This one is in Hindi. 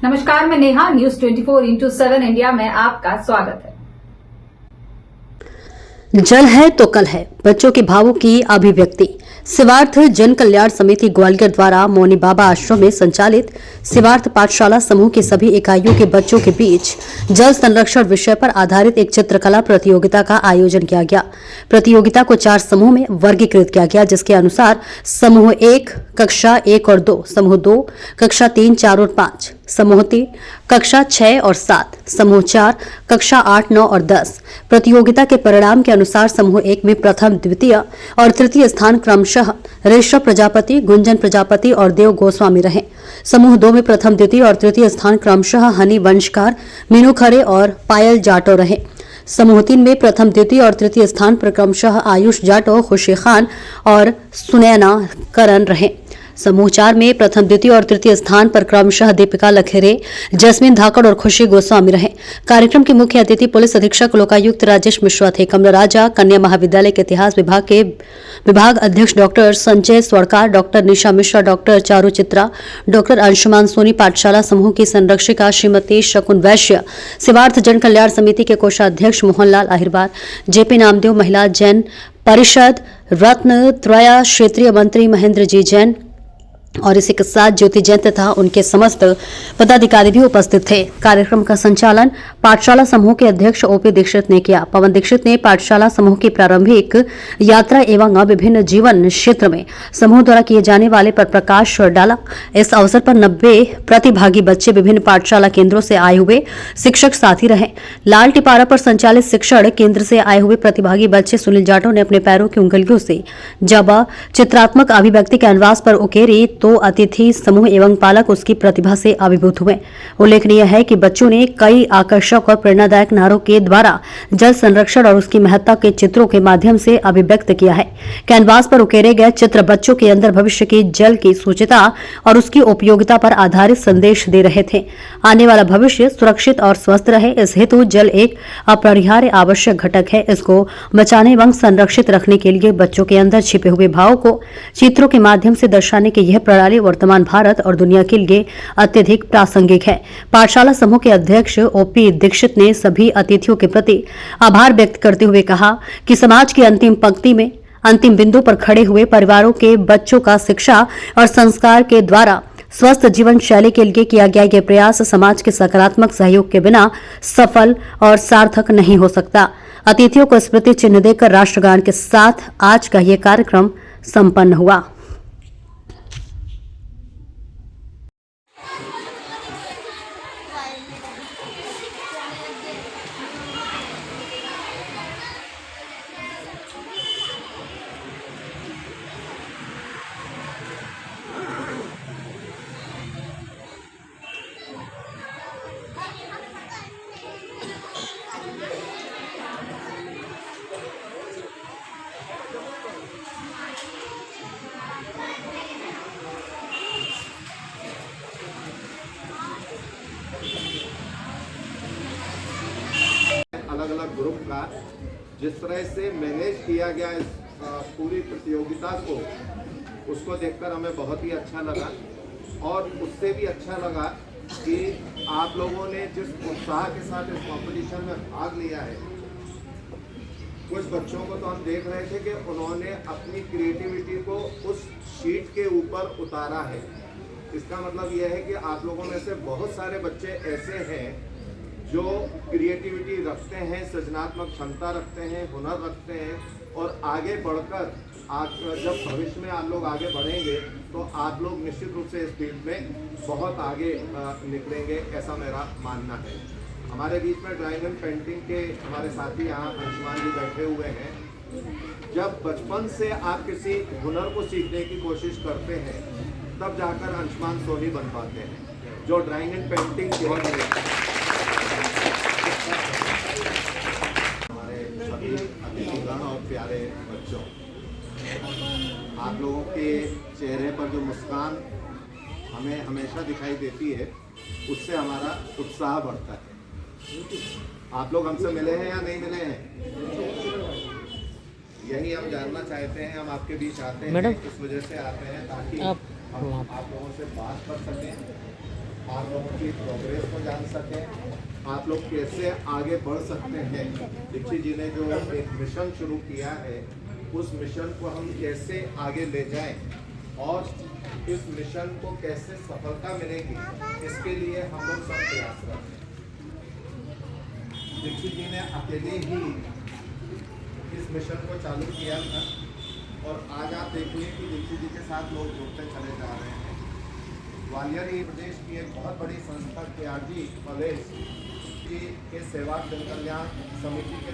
नमस्कार, मैं नेहा, न्यूज 24/7 इंडिया में आपका स्वागत है। जल है तो कल है, बच्चों के भावों की अभिव्यक्ति। सिवार्थ जन कल्याण समिति ग्वालियर द्वारा मौनी बाबा आश्रम में संचालित सिवार्थ पाठशाला समूह की सभी इकाइयों के बच्चों के बीच जल संरक्षण विषय पर आधारित एक चित्रकला प्रतियोगिता का आयोजन किया गया। प्रतियोगिता को 4 समूह में वर्गीकृत किया गया, जिसके अनुसार समूह 1 कक्षा 1 और 2, समूह 2 कक्षा 3, 4 और 5, समूह 3 कक्षा 6 और 7, समूह 4 कक्षा 8, 9 और 10। प्रतियोगिता के परिणाम के अनुसार समूह 1 में प्रथम, द्वितीय और तृतीय स्थान क्रमशः ऋषभ प्रजापति, गुंजन प्रजापति और देव गोस्वामी रहे। समूह 2 में प्रथम, द्वितीय और तृतीय स्थान क्रमशः हनी वंशकार, मीनू खरे और पायल जाटो रहे। समूह 3 में प्रथम, द्वितीय और तृतीय स्थान पर क्रमशः आयुष जाटो, खुशी खान और सुनैना करण रहे। समूह 4 में प्रथम, द्वितीय और तृतीय स्थान पर क्रमशः दीपिका लखेरे, जैस्मिन धाकड़ और खुशी गोस्वामी रहे। कार्यक्रम के मुख्य अतिथि पुलिस अधीक्षक लोकायुक्त राजेश मिश्रा थे। कमला राजा कन्या महाविद्यालय के इतिहास विभाग के विभाग अध्यक्ष डॉक्टर संजय स्वड़कार, डॉक्टर निशा मिश्रा, डॉक्टर चारू चित्रा, डॉक्टर अंशुमान सोनी, पाठशाला समूह की संरक्षिका श्रीमती शकुन वैश्य, सिवार्थ जन कल्याण समिति के कोषाध्यक्ष मोहनलाल अहिरवार, जेपी नामदेव, महिला जैन परिषद रत्न त्रया क्षेत्रीय मंत्री महेंद्र जी जैन और इसी के साथ ज्योति जैन तथा उनके समस्त पदाधिकारी भी उपस्थित थे। कार्यक्रम का संचालन पाठशाला समूह के अध्यक्ष ओपी दीक्षित ने किया। पवन दीक्षित ने पाठशाला समूह की प्रारंभिक यात्रा एवं विभिन्न जीवन क्षेत्र में समूह द्वारा किए जाने वाले पर प्रकाश डाला। इस अवसर पर 90 प्रतिभागी बच्चे विभिन्न पाठशाला केंद्रों से आए हुए शिक्षक साथी रहे। लाल टिपारा पर संचालित शिक्षण केंद्र से आए हुए प्रतिभागी बच्चे सुनील जाटो ने अपने पैरों की उंगलियों से जब चित्रात्मक अभिव्यक्ति कैनवास पर उकेरी तो अतिथि समूह एवं पालक उसकी प्रतिभा से अभिभूत हुए। उल्लेखनीय है कि बच्चों ने कई आकर्षक और प्रेरणादायक नारों के द्वारा जल संरक्षण और उसकी महत्ता के चित्रों के माध्यम से अभिव्यक्त किया है। कैनवास पर उकेरे गए चित्र बच्चों के अंदर भविष्य की जल की सूचिता और उसकी उपयोगिता पर आधारित संदेश दे रहे थे। आने वाला भविष्य सुरक्षित और स्वस्थ रहे, इस हेतु जल एक अपरिहार्य आवश्यक घटक है। इसको बचाने एवं संरक्षित रखने के लिए बच्चों के अंदर छिपे हुए भावों को चित्रों के माध्यम से दर्शाने की यह प्रणाली वर्तमान भारत और दुनिया के लिए अत्यधिक प्रासंगिक है। पाठशाला समूह के अध्यक्ष ओपी दीक्षित ने सभी अतिथियों के प्रति आभार व्यक्त करते हुए कहा कि समाज की अंतिम पंक्ति में अंतिम बिंदु पर खड़े हुए परिवारों के बच्चों का शिक्षा और संस्कार के द्वारा स्वस्थ जीवन शैली के लिए किया गया यह प्रयास समाज के सकारात्मक सहयोग के बिना सफल और सार्थक नहीं हो सकता। अतिथियों को स्मृति चिन्ह देकर राष्ट्रगान के साथ आज का यह कार्यक्रम संपन्न हुआ। अलग अलग ग्रुप का जिस तरह से मैनेज किया गया इस पूरी प्रतियोगिता को, उसको देखकर हमें बहुत ही अच्छा लगा। और उससे भी अच्छा लगा कि आप लोगों ने जिस उत्साह के साथ इस कंपटीशन में भाग लिया है। कुछ बच्चों को तो हम देख रहे थे कि उन्होंने अपनी क्रिएटिविटी को उस शीट के ऊपर उतारा है। इसका मतलब यह है कि आप लोगों में से बहुत सारे बच्चे ऐसे हैं जो क्रिएटिविटी रखते हैं, सृजनात्मक क्षमता रखते हैं, हुनर रखते हैं और आगे बढ़कर जब भविष्य में आप लोग आगे बढ़ेंगे तो आप लोग निश्चित रूप से इस फील्ड में बहुत आगे निकलेंगे, ऐसा मेरा मानना है। हमारे बीच में ड्राइंग एंड पेंटिंग के हमारे साथी यहाँ अंशुमान जी बैठे हुए हैं। जब बचपन से आप किसी हुनर को सीखने की कोशिश करते हैं तब जाकर अंशुमान सोनी बन पाते हैं, जो ड्राइंग एंड पेंटिंग के और प्यारे बच्चों, आप लोगों के चेहरे पर जो मुस्कान हमें हमेशा दिखाई देती है, उससे हमारा उत्साह बढ़ता है। आप लोग हमसे मिले हैं या नहीं मिले हैं, यही हम जानना चाहते हैं। हम आपके बीच आते हैं, इस वजह से आते हैं ताकि हम आप लोगों से बात कर सकें आप लोगों की प्रोग्रेस को जान सकें, आप लोग कैसे आगे बढ़ सकते हैं। दीक्षित जी ने जो एक मिशन शुरू किया है, उस मिशन को हम कैसे आगे ले जाएं और इस मिशन को कैसे सफलता मिलेगी, इसके लिए हम लोग सब प्रयास करते हैं। दीक्षित जी ने अकेले ही इस मिशन को चालू किया था और आज आप देखिए कि दीक्षित जी के साथ लोग जुड़ते चले जा रहे हैं। ग्वालियर ही प्रदेश की एक बहुत बड़ी संस्था KRG कॉलेज की सेवा जन कल्याण समिति के